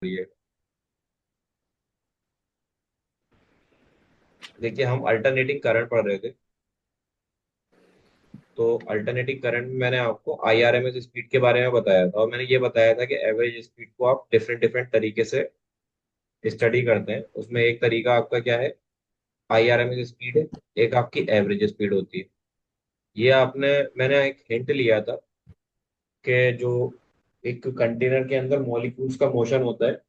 ये देखिए, हम अल्टरनेटिंग करंट पढ़ रहे थे। तो अल्टरनेटिंग करंट में मैंने आपको आईआरएमएस स्पीड के बारे में बताया था, और मैंने ये बताया था कि एवरेज स्पीड को आप डिफरेंट डिफरेंट तरीके से स्टडी करते हैं। उसमें एक तरीका आपका क्या है, आईआरएमएस स्पीड है। एक आपकी एवरेज स्पीड होती है। ये आपने मैंने एक हिंट लिया था कि जो एक कंटेनर के अंदर मॉलिक्यूल्स का मोशन होता है,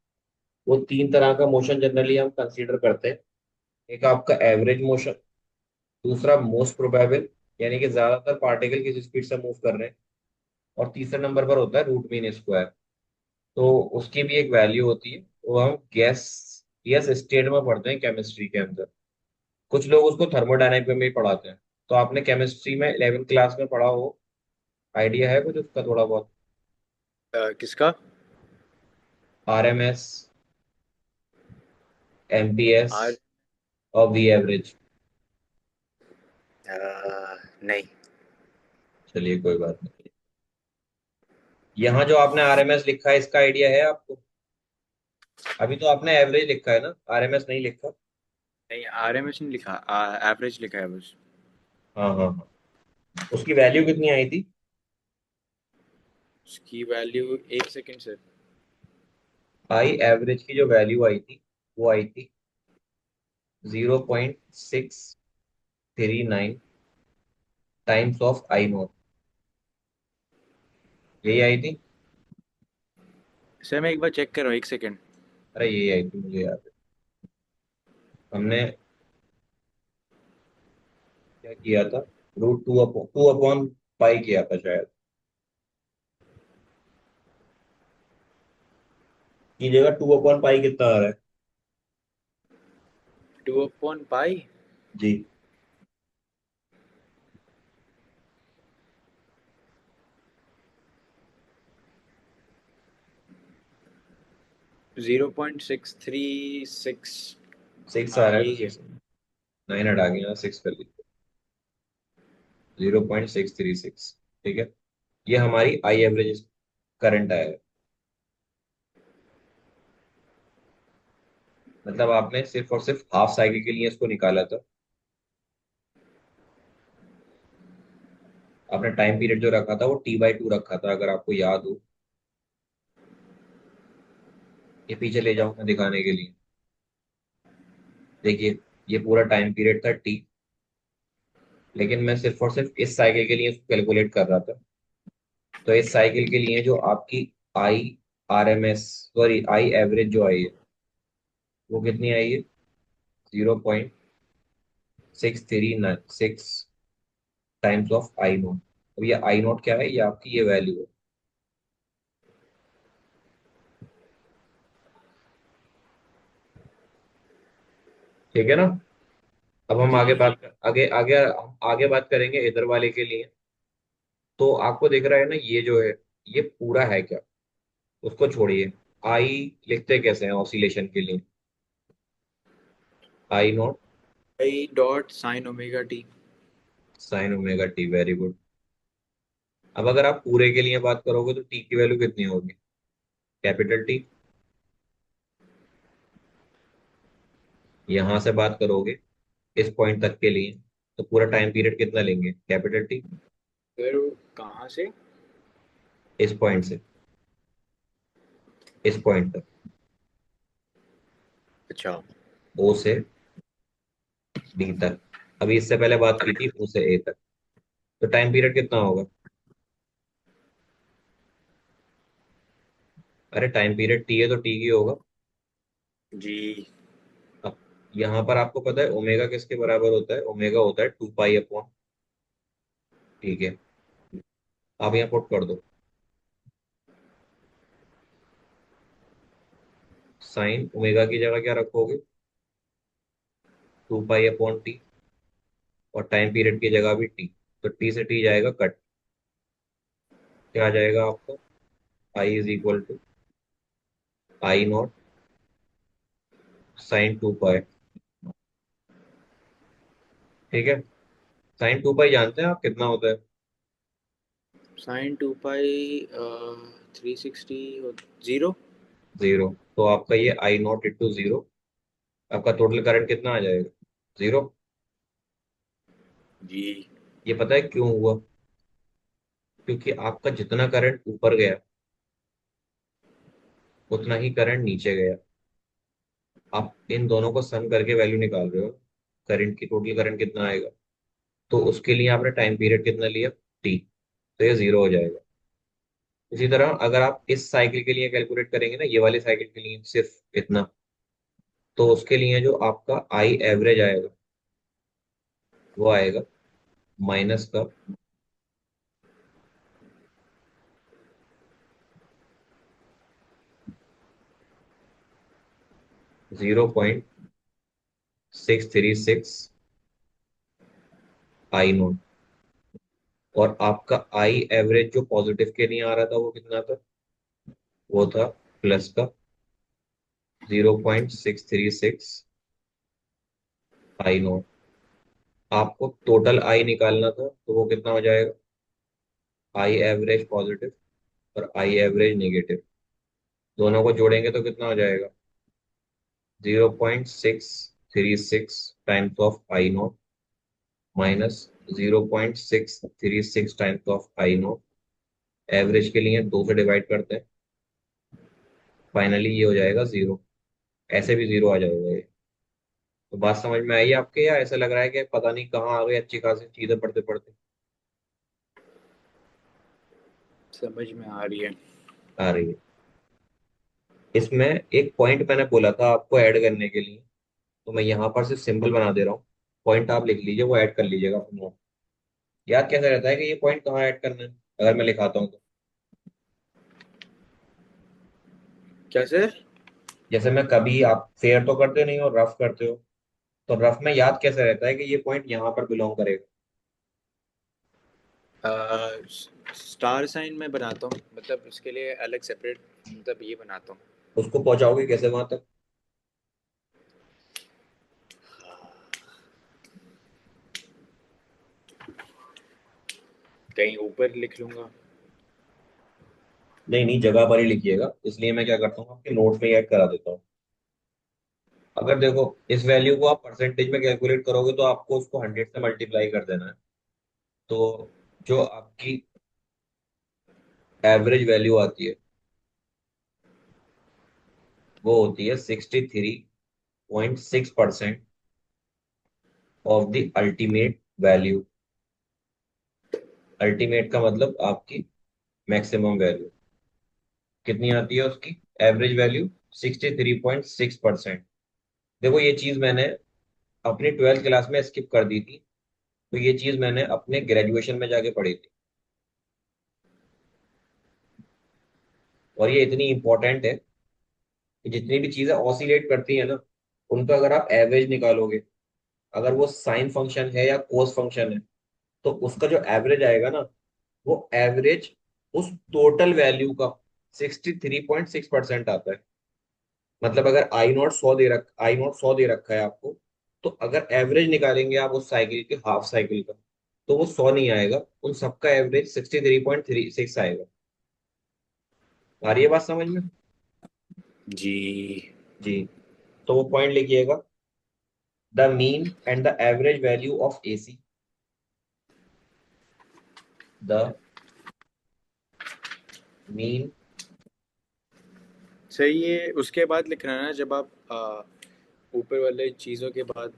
वो तीन तरह का मोशन जनरली हम कंसीडर करते हैं। एक आपका एवरेज मोशन, दूसरा मोस्ट प्रोबेबल, यानी कि ज्यादातर पार्टिकल किस स्पीड से मूव कर रहे हैं, और तीसरे नंबर पर होता है रूट मीन स्क्वायर। तो उसकी भी एक वैल्यू होती है, वो हम गैस गैस स्टेट में पढ़ते हैं केमिस्ट्री के अंदर। कुछ लोग उसको थर्मोडायनेमिक में भी पढ़ाते हैं। तो आपने केमिस्ट्री में 11th क्लास में पढ़ा हो, आइडिया है कुछ उसका थोड़ा बहुत? किसका? आरएमएस, एमपीएस आर और वी एवरेज। नहीं। चलिए कोई बात नहीं। यहाँ जो आपने आरएमएस लिखा है, इसका आइडिया है आपको? अभी तो आपने एवरेज लिखा है ना, आरएमएस नहीं लिखा। नहीं, आरएमएस नहीं लिखा, एवरेज लिखा है बस। हाँ हाँ हाँ। उसकी वैल्यू कितनी आई थी? उसकी वैल्यू, एक सेकंड सर। आई एवरेज की जो वैल्यू आई थी, वो आई थी 0.639 टाइम्स ऑफ आई नोट। यही आई थी। सर मैं एक बार चेक कर रहा हूँ, एक सेकंड। अरे यही आई थी, मुझे याद है। हमने क्या किया था, रूट टू अपॉन पाई किया था शायद। की जगह टू अपॉन पाई कितना आ रहा है? 2/पाई। जी। 0.636। सिक्स आ हाँ रहा है तो यही है। सिक्स, 9 हटा के यहाँ सिक्स कर लीजिए। 0.636। ठीक है। ये हमारी आई एवरेज करंट आया है। मतलब आपने सिर्फ और सिर्फ हाफ साइकिल के लिए इसको निकाला था। आपने टाइम पीरियड जो रखा था वो T/2 रखा था, अगर आपको याद हो। ये पीछे ले जाऊं मैं दिखाने के लिए। देखिए, ये पूरा टाइम पीरियड था T, लेकिन मैं सिर्फ और सिर्फ इस साइकिल के लिए इसको कैलकुलेट कर रहा था। तो इस साइकिल के लिए जो आपकी आई आरएमएस, सॉरी आई एवरेज जो आई है, वो कितनी आई है? 0.6396 टाइम्स ऑफ आई नोट। अब ये आई नोट क्या है? ये आपकी ये वैल्यू है। ठीक है ना? अब हम जी जी। आगे आगे आगे बात करेंगे इधर वाले के लिए। तो आपको दिख रहा है ना, ये जो है, ये पूरा है क्या? उसको छोड़िए। आई लिखते कैसे हैं ऑसिलेशन के लिए? I naught I dot sine omega t. Sine omega t, very good. अब अगर आप पूरे के लिए बात करोगे तो टी की वैल्यू कितनी होगी? Capital T. यहां से बात करोगे इस पॉइंट तक के लिए, तो पूरा टाइम पीरियड कितना लेंगे? Capital T. फिर वो कहाँ से? इस पॉइंट से इस पॉइंट तक, अच्छा। ओ से डी तक। अभी इससे पहले बात की थी ओ से ए तक। तो टाइम पीरियड कितना होगा? अरे टाइम पीरियड टी है तो टी की होगा। जी। अब यहाँ पर आपको पता है ओमेगा किसके बराबर होता है? ओमेगा होता है 2 पाई अपॉन। ठीक है, आप यहाँ पुट कर दो। साइन ओमेगा की जगह क्या रखोगे? 2 पाई अपॉन टी। और टाइम पीरियड की जगह भी टी। तो टी से टी जाएगा कट। क्या आ जाएगा आपका? I is equal to I naught sine 2 pi. ठीक है। साइन 2 पाई जानते हैं आप कितना होता है? साइन 2 पाई 360 जीरो। जीरो। तो आपका ये आई नॉट इंटू जीरो, आपका टोटल करंट कितना आ जाएगा? जीरो। जी। ये पता है क्यों हुआ? क्योंकि आपका जितना करंट ऊपर गया उतना ही करंट नीचे गया। आप इन दोनों को सम करके वैल्यू निकाल रहे हो, करंट की टोटल करंट कितना आएगा। तो उसके लिए आपने टाइम पीरियड कितना लिया? टी। तो ये जीरो हो जाएगा। इसी तरह अगर आप इस साइकिल के लिए कैलकुलेट करेंगे ना, ये वाले साइकिल के लिए सिर्फ इतना, तो उसके लिए जो आपका आई एवरेज आएगा वो आएगा माइनस का 0.636 आई नोट। और आपका आई एवरेज जो पॉजिटिव के लिए आ रहा था वो कितना था? वो था प्लस का 0.636 आई नोट। आपको टोटल आई निकालना था तो वो कितना हो जाएगा? आई एवरेज पॉजिटिव और आई एवरेज नेगेटिव, दोनों को जोड़ेंगे तो कितना हो जाएगा? 0.636 times of I note minus 0.636 times of I note. Average के लिए दो से डिवाइड करते हैं, फाइनली ये हो जाएगा जीरो। ऐसे भी जीरो आ जाएगा ये। तो बात समझ में आई आपके, या ऐसा लग रहा है कि पता नहीं कहाँ आ गए अच्छी खासी चीजें पढ़ते पढ़ते? समझ में आ रही है। आ रही है। इसमें एक पॉइंट मैंने बोला था आपको ऐड करने के लिए, तो मैं यहाँ पर सिर्फ सिंबल बना दे रहा हूँ। पॉइंट आप लिख लीजिए, वो ऐड कर लीजिएगा अपने नोट। याद कैसे रहता है कि ये पॉइंट कहाँ ऐड करना है अगर मैं लिखाता हूँ तो? कैसे? जैसे मैं कभी, आप फेयर तो करते नहीं हो, रफ करते हो, तो रफ में याद कैसे रहता है कि ये पॉइंट यहाँ पर बिलोंग करेगा? स्टार साइन में बनाता हूँ, मतलब उसके लिए अलग सेपरेट, मतलब ये बनाता हूँ। उसको पहुंचाओगे कैसे वहां तक? कहीं ऊपर लिख लूंगा। नहीं नहीं, जगह पर ही लिखिएगा, इसलिए मैं क्या करता हूँ आपके नोट्स में ऐड करा देता हूँ। अगर देखो, इस वैल्यू को आप परसेंटेज में कैलकुलेट करोगे तो आपको उसको 100 से मल्टीप्लाई कर देना है। तो जो आपकी एवरेज वैल्यू आती है वो होती है 63.6% of the ultimate value. Ultimate का मतलब आपकी मैक्सिमम वैल्यू कितनी आती है उसकी? Average value 63.6%। देखो ये चीज मैंने अपनी 12th क्लास में स्किप कर दी थी, तो ये चीज मैंने अपने ग्रेजुएशन में जाके पढ़ी थी। और ये इतनी इंपॉर्टेंट है कि जितनी भी चीजें ऑसिलेट करती है ना, उनका अगर आप एवरेज निकालोगे, अगर वो साइन फंक्शन है या कोस फंक्शन है, तो उसका जो एवरेज आएगा ना, वो एवरेज उस टोटल वैल्यू का 63.6% आता है। मतलब अगर आई नॉट 100 दे रखा है आपको, तो अगर एवरेज निकालेंगे आप उस साइकिल के, हाफ साइकिल का, तो वो 100 नहीं आएगा, उन सबका एवरेज 63.36 आएगा। आ रही है बात समझ में? जी। जी। तो वो पॉइंट लिखिएगा, the mean and the average value of AC, the mean. सही है, उसके बाद लिखना है ना, जब आप ऊपर वाले चीज़ों के बाद।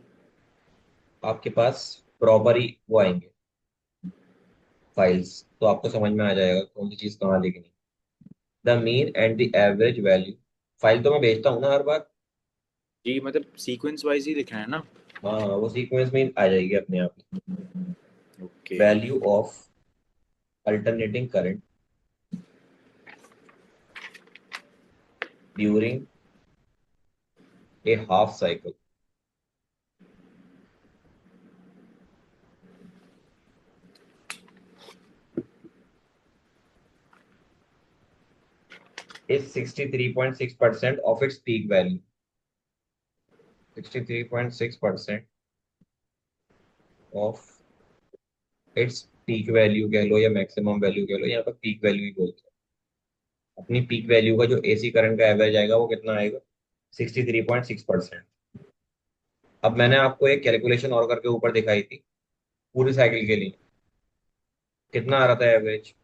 आपके पास प्रॉपर ही वो आएंगे फाइल्स, तो आपको समझ में आ जाएगा कौन सी चीज कहाँ लिखनी। The mean and the average value, file तो मैं भेजता हूँ ना हर बार। जी, मतलब सीक्वेंस वाइज ही लिखना है ना। हाँ हाँ, वो सीक्वेंस में आ जाएगी अपने आप। Okay. Value of alternating current during a half cycle is 63.6% of its peak value. 63.6% of its peak value कह लो या मैक्सिमम वैल्यू कह लो, यहाँ पर पीक वैल्यू ही बोलते हैं। अपनी पीक वैल्यू का जो एसी करंट का एवरेज आएगा वो कितना आएगा, 63.6%। अब मैंने आपको एक कैलकुलेशन और करके ऊपर दिखाई थी, पूरी साइकिल के लिए कितना आ रहा था एवरेज।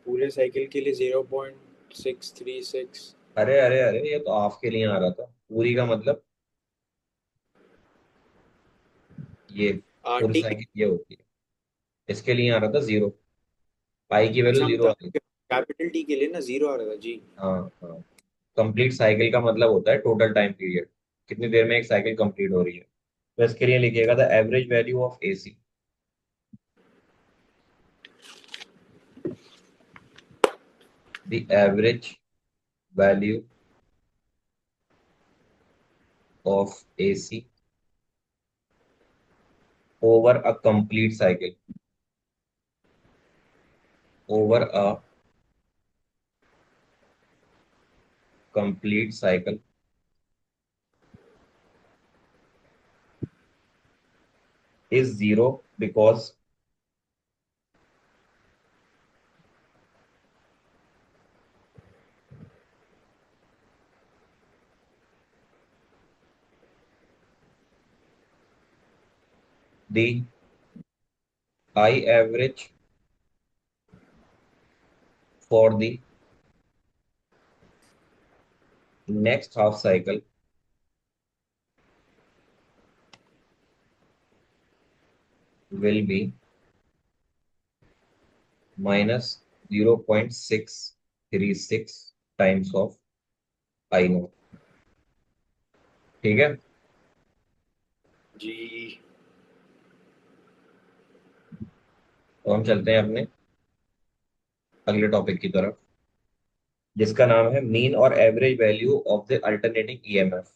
पूरे साइकिल के लिए 0.636। अरे अरे अरे, ये तो हाफ के लिए आ रहा था, पूरी का मतलब ये आर पूरी टी। साइकिल ये होती है, इसके लिए आ रहा था जीरो, पाई की वैल्यू अच्छा जीरो आ मतलब गई। कैपिटल टी के लिए ना जीरो आ रहा था जी। हाँ हाँ। कंप्लीट साइकिल का मतलब होता है टोटल टाइम पीरियड, कितनी देर में एक साइकिल कंप्लीट हो रही है। तो इसके लिए लिखिएगा the average value of AC, the average value of AC over a complete cycle, over a complete cycle is zero because the I average for the next half cycle will be minus 0.636 times of I note. ठीक है। जी। तो हम चलते हैं अपने अगले topic की तरफ, जिसका नाम है मीन और average value of the alternating EMF.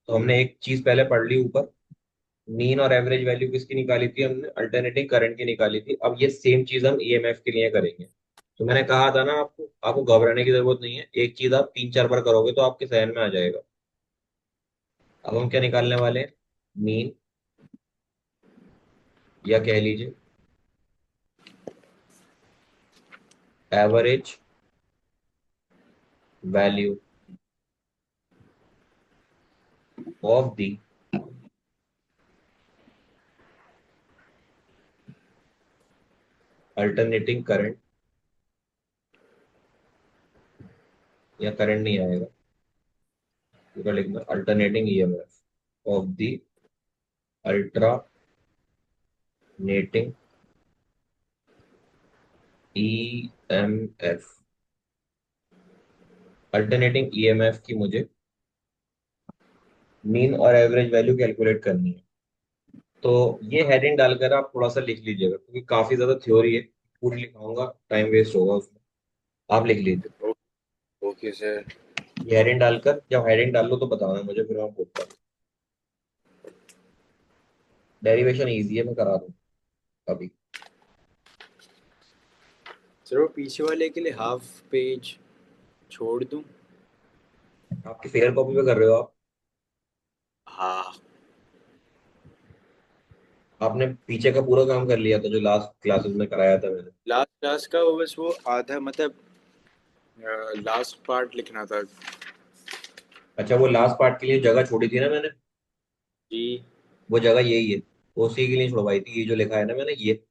तो हमने एक चीज पहले पढ़ ली ऊपर, मीन और एवरेज वैल्यू किसकी निकाली थी, हमने अल्टरनेटिंग करंट की निकाली थी। अब ये सेम चीज हम ईएमएफ के लिए करेंगे। तो मैंने कहा था ना आपको, आपको घबराने की जरूरत नहीं है, एक चीज आप 3 4 बार करोगे तो आपके जहन में आ जाएगा। अब हम क्या निकालने वाले हैं, मीन, या कह लीजिए average value of the alternating current, या करंट नहीं आएगा, पूरा लिखना alternating EMF of the alternating EMF. Alternating EMF की मुझे मीन और एवरेज वैल्यू कैलकुलेट करनी है। तो ये हेडिंग डालकर आप थोड़ा सा लिख लीजिएगा, क्योंकि काफी ज्यादा थ्योरी है, पूरी लिखाऊंगा टाइम वेस्ट होगा उसमें। आप लिख लीजिए ओके सर। ये हेडिंग डालकर, जब हेडिंग डाल लो तो बताना मुझे, फिर मैं बोलता हूँ। डेरिवेशन इजी है, मैं करा दूँ अभी। सर वो पीछे वाले के लिए हाफ पेज छोड़ दूं? आपकी फेयर कॉपी पे कर रहे हो आप? हाँ। आपने पीछे का पूरा काम कर लिया था जो लास्ट क्लासेस में कराया था मैंने? लास्ट क्लास का वो बस वो आधा मतलब लास्ट पार्ट लिखना था। अच्छा, वो लास्ट पार्ट के लिए जगह छोड़ी थी ना मैंने, जी। वो जगह यही है, उसी के लिए छुड़वाई थी, ये जो लिखा है ना मैंने ये।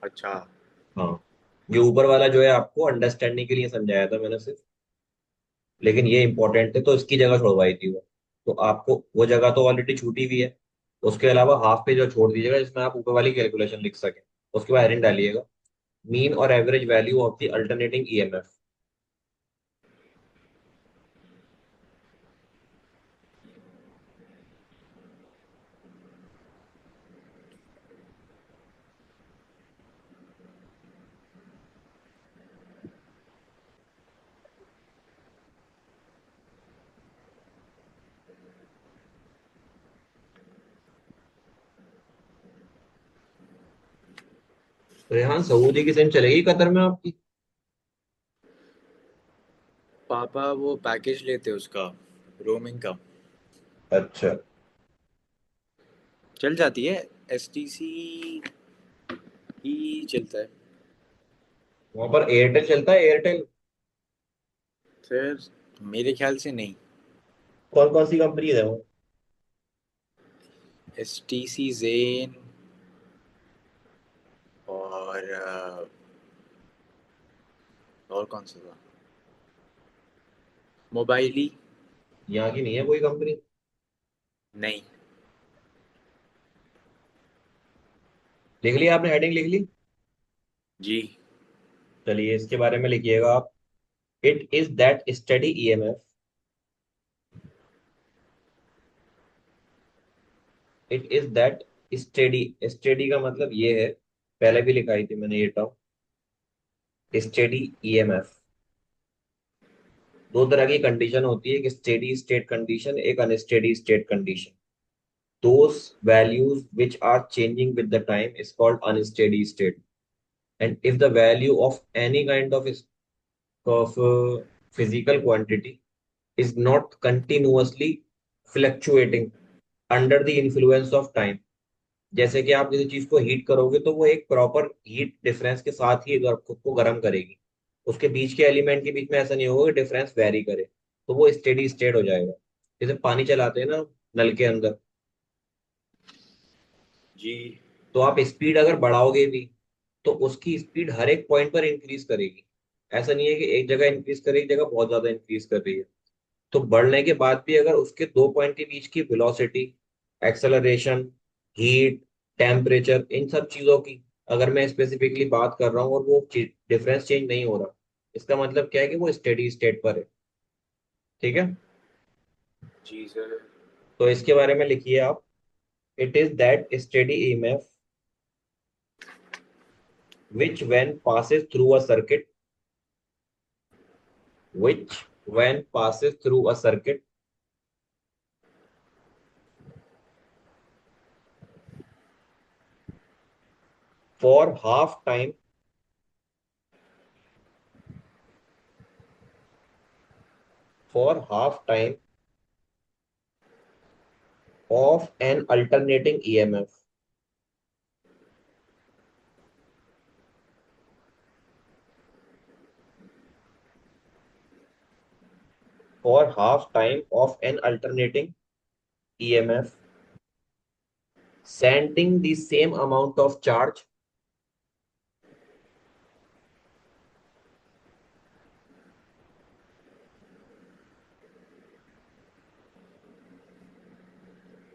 अच्छा। हाँ, ये ऊपर वाला जो है आपको अंडरस्टैंडिंग के लिए समझाया था मैंने सिर्फ, लेकिन ये इंपॉर्टेंट है तो इसकी जगह छुड़वाई थी वो। तो आपको वो जगह तो ऑलरेडी छूटी हुई है, उसके अलावा हाफ पे जो छोड़ दीजिएगा जिसमें आप ऊपर वाली कैलकुलेशन लिख सके। उसके बाद हेडिंग डालिएगा मीन और average value of the alternating EMF. Rehan, Saudi की सिम चलेगी कतर में आपकी? पापा वो पैकेज लेते उसका, रोमिंग का। अच्छा। चल जाती है। एसटीसी ही चलता है। वहां पर एयरटेल चलता है, एयरटेल। सर मेरे ख्याल से नहीं। कौन कौन सी कंपनी है वो? STC, जेन, और और कौन सा था, मोबाइली। यहाँ की नहीं है कोई कंपनी? नहीं। लिख लिया आपने, हेडिंग लिख ली? जी। चलिए इसके बारे में लिखिएगा आप। It is that study EMF. It is that study, study का मतलब ये है, पहले भी लिखाई थी मैंने ये टर्म, स्टडी ईएमएफ। दो तरह की कंडीशन होती है, एक स्टेडी स्टेट कंडीशन, एक unsteady state condition. those values which are changing with the time is called unsteady state. And if the value of any kind of physical quantity is not continuously fluctuating under the influence of time, जैसे कि आप किसी चीज को heat करोगे तो वो एक प्रॉपर हीट डिफरेंस के साथ ही खुद को गर्म करेगी। उसके बीच के एलिमेंट के बीच में ऐसा नहीं होगा कि डिफरेंस वेरी करे, तो वो स्टेडी स्टेट हो जाएगा। जैसे पानी चलाते हैं ना नल के अंदर, जी। तो आप स्पीड अगर बढ़ाओगे भी तो उसकी स्पीड हर एक पॉइंट पर इंक्रीज करेगी। ऐसा नहीं है कि एक जगह इंक्रीज करे, एक जगह बहुत ज्यादा इंक्रीज कर रही है। तो बढ़ने के बाद भी अगर उसके दो पॉइंट के बीच की वेलोसिटी, एक्सेलरेशन, हीट, टेम्परेचर, इन सब चीजों की अगर मैं स्पेसिफिकली बात कर रहा हूँ और वो डिफरेंस चेंज नहीं हो रहा, इसका मतलब क्या है कि वो स्टेडी स्टेट पर है। ठीक है। जी सर। तो इसके बारे में लिखिए आप। It is that steady EMF which when passes through a circuit, which when passes through a circuit for half time, for half time of an alternating EMF, for half time of an alternating EMF, sending the same amount of charge,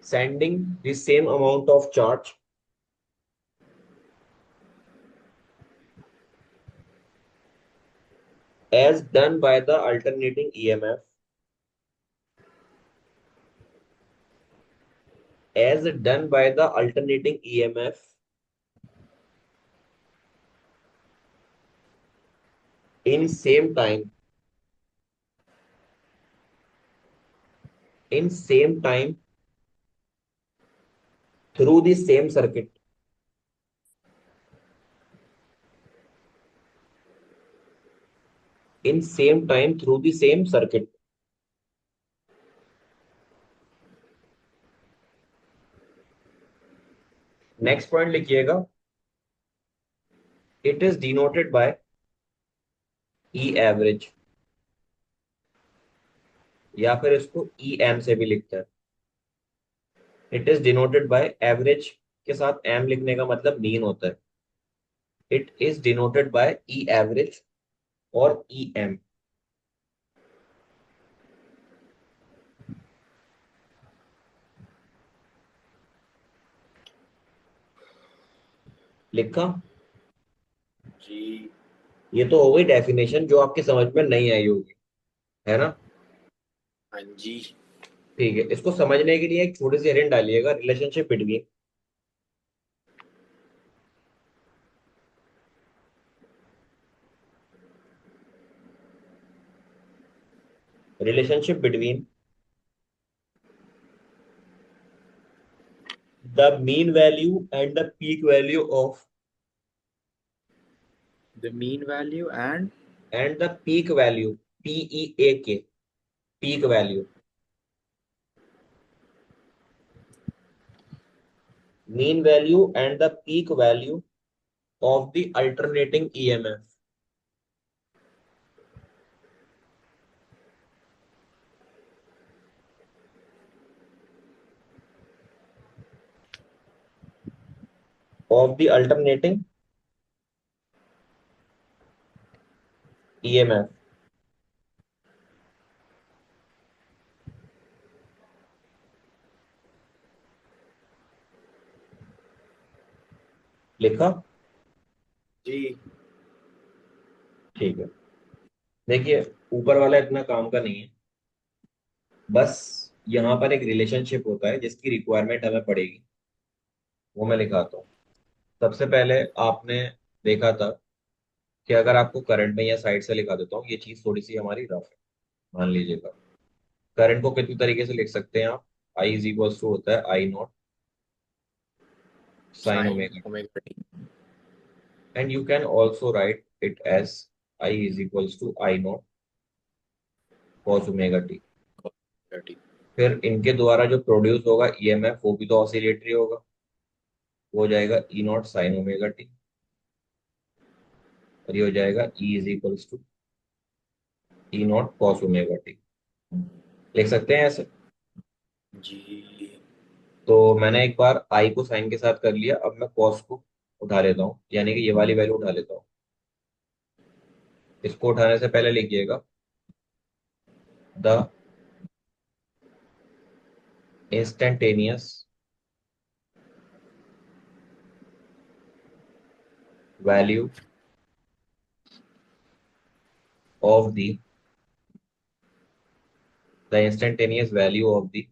sending the same amount of charge as done by the alternating EMF, as done by the alternating EMF in same time, in same time through the same circuit, in same time through the same circuit. Next point लिखिएगा। It is denoted by E average, या फिर इसको E M से भी लिखते हैं। It is denoted by average के साथ एम लिखने का मतलब मीन होता है। It is denoted by E average और ई एम। लिखा? जी। ये तो हो गई डेफिनेशन जो आपके समझ में नहीं आई होगी, है ना? हाँ जी। ठीक है, इसको समझने के लिए एक छोटी सी हिंट डालिएगा, relationship between, relationship between the mean value and the peak value of, the mean value and. And the peak value, P E A K, peak value, mean value and the peak value of the alternating EMF, of the alternating EMF. लिखा? जी। ठीक है। देखिए, ऊपर वाला इतना काम का नहीं है। बस यहाँ पर एक रिलेशनशिप होता है जिसकी रिक्वायरमेंट हमें पड़ेगी, वो मैं लिखाता हूँ। सबसे पहले आपने देखा था कि अगर आपको करंट में या साइड से लिखा देता हूँ, ये चीज थोड़ी सी हमारी रफ है, मान लीजिएगा। करंट को कितनी तरीके से लिख सकते हैं आप? आई इज इक्वल्स टू होता है I naught sine sine omega, omega t. And you can also write it as I is equals to I naught cos omega t. Omega t. फिर इनके द्वारा जो प्रोड्यूस होगा ईएमएफ वो भी तो ऑसिलेटरी होगा, वो हो जाएगा E naught sine omega t, और ये हो जाएगा E is equals to E naught cos omega t. लिख सकते हैं ऐसे। जी। तो मैंने एक बार आई को साइन के साथ कर लिया, अब मैं कॉस को उठा लेता हूँ, यानी कि ये वाली वैल्यू उठा लेता हूँ। इसको उठाने से पहले लिखिएगा the instantaneous value of the instantaneous value of the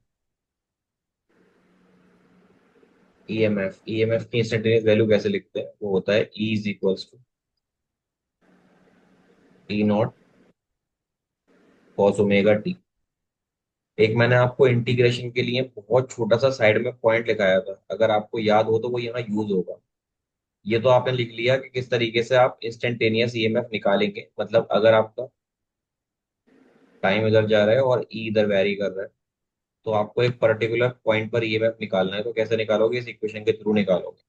EMF. EMF की इंस्टेंटेनियस वैल्यू कैसे लिखते हैं? वो होता है E is equals to t naught cos omega t. एक मैंने आपको इंटीग्रेशन के लिए बहुत छोटा सा साइड में पॉइंट लिखाया था, अगर आपको याद हो तो वो यहाँ यूज होगा। ये तो आपने लिख लिया कि किस तरीके से आप इंस्टेंटेनियस ईएमएफ निकालेंगे, मतलब अगर आपका टाइम इधर जा रहा है और ई इधर वैरी कर रहा है, तो आपको एक पर्टिकुलर पॉइंट पर ईएमएफ निकालना है, तो कैसे निकालोगे? इस इक्वेशन के थ्रू निकालोगे।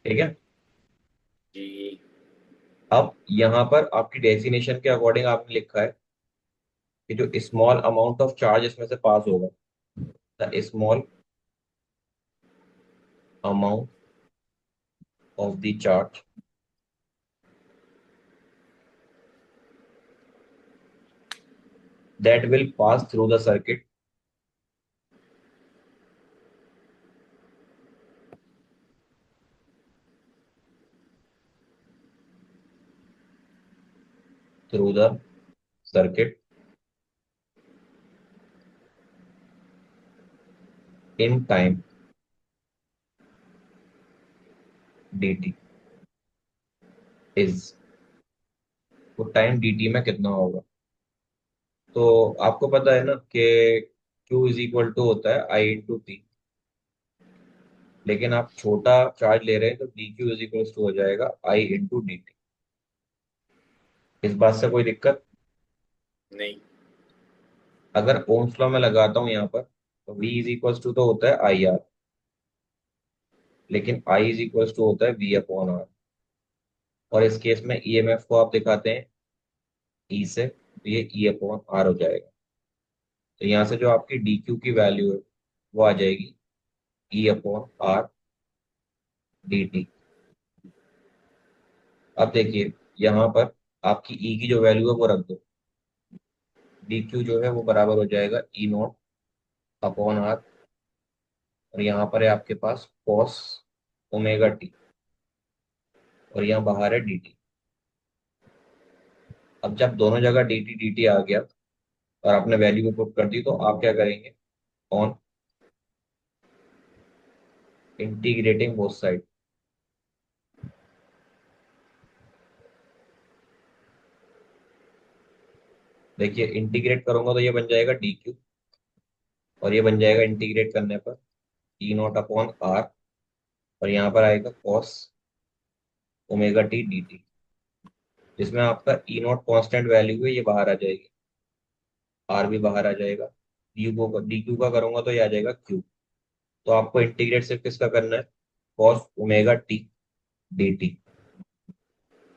ठीक है। जी। अब यहाँ पर आपकी डेफिनेशन के अकॉर्डिंग आपने लिखा है कि जो स्मॉल अमाउंट ऑफ चार्ज इसमें से पास होगा, the small amount of the charge that will pass through the circuit through the circuit in time dt is, तो टाइम dt में कितना होगा? तो आपको पता है ना कि Q इज इक्वल टू होता है I इंटू टी, लेकिन आप छोटा चार्ज ले रहे हैं तो d q is equal to हो जाएगा I इंटू डी टी। इस बात से कोई दिक्कत? नहीं। अगर ओम्स लॉ में लगाता हूँ यहाँ पर, तो V इज इक्वल टू तो होता है आई आर, लेकिन I इज इक्वल टू होता है V अपॉन आर। और इस केस में ईएमएफ को आप दिखाते हैं ई से, तो ये ई अपॉन आर हो जाएगा। तो यहाँ से जो आपकी डी क्यू की वैल्यू है वो आ जाएगी ई अपॉन आर डी टी। अब देखिए, यहाँ पर आपकी ई की जो वैल्यू है वो रख दो, डी क्यू जो है वो बराबर हो जाएगा ई नॉट अपॉन आर, और यहाँ पर है आपके पास कॉस ओमेगा टी, और यहाँ बाहर है डी टी। अब जब दोनों जगह डी टी आ गया और आपने वैल्यू को पुट कर दी, तो आप क्या करेंगे? On integrating both side. देखिए, इंटीग्रेट करूंगा तो ये बन जाएगा डी क्यू, और ये बन जाएगा इंटीग्रेट करने पर ई नॉट अपॉन आर, और यहाँ पर आएगा cos omega T D T, जिसमें आपका ई नॉट कॉन्स्टेंट वैल्यू है, ये बाहर आ जाएगी, आर भी बाहर आ जाएगा। डी क्यू का करूंगा तो ये आ जाएगा क्यू। तो आपको इंटीग्रेट सिर्फ किसका करना है? Cos omega T D T.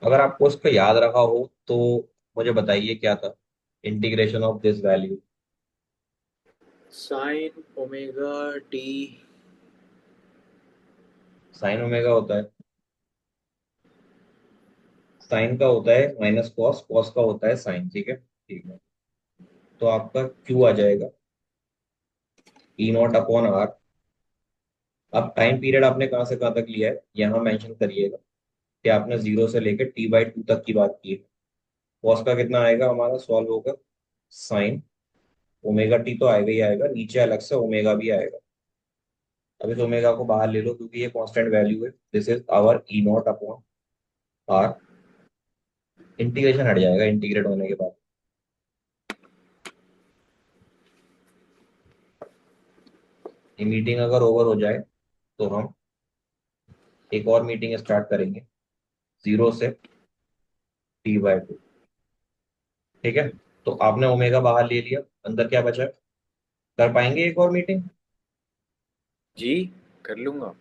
अगर आपको उसको याद रखा हो तो मुझे बताइए क्या था integration of this value? Sign omega t. Sine omega होता है, साइन का होता है माइनस कॉस, कॉस का होता है साइन, ठीक है, ठीक है। तो आपका क्यू आ जाएगा ई नॉट अपॉन आर। अब टाइम पीरियड आपने कहाँ से कहाँ तक लिया है यहाँ मेंशन करिएगा कि आपने 0 से लेकर t/2 तक की बात की है। कॉस का कितना आएगा हमारा सॉल्व होकर, साइन ओमेगा टी तो आएगा ही आएगा, नीचे अलग से ओमेगा भी आएगा। अब इस ओमेगा को बाहर ले लो क्योंकि ये कांस्टेंट वैल्यू है, this is our E naught upon r. Integration हट जाएगा इंटीग्रेट होने के बाद। ये मीटिंग अगर ओवर हो जाए तो हम एक और मीटिंग स्टार्ट करेंगे 0 से t/2, ठीक है। तो आपने ओमेगा बाहर ले लिया, अंदर क्या बचा, कर पाएंगे एक और मीटिंग? जी, कर लूँगा।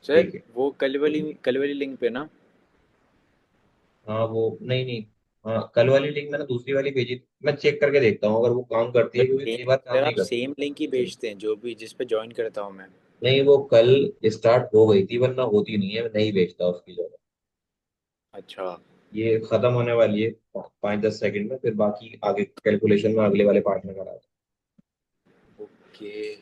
सर ठीक है। वो कल वाली लिंक पे ना? हाँ वो नहीं नहीं, हाँ कल वाली लिंक मैंने दूसरी वाली भेजी थी, मैं चेक करके देखता हूँ अगर वो काम करती है बट क्योंकि सेम, कई बार काम सर नहीं आप करती। सेम लिंक ही भेजते हैं जो भी जिस पे ज्वाइन करता हूँ मैं। नहीं वो कल स्टार्ट हो गई थी वरना होती नहीं है, मैं नहीं भेजता उसकी जगह। अच्छा। ये खत्म होने वाली है 5-10 सेकंड में, फिर बाकी आगे कैलकुलेशन में अगले वाले पार्ट में करा। ओके।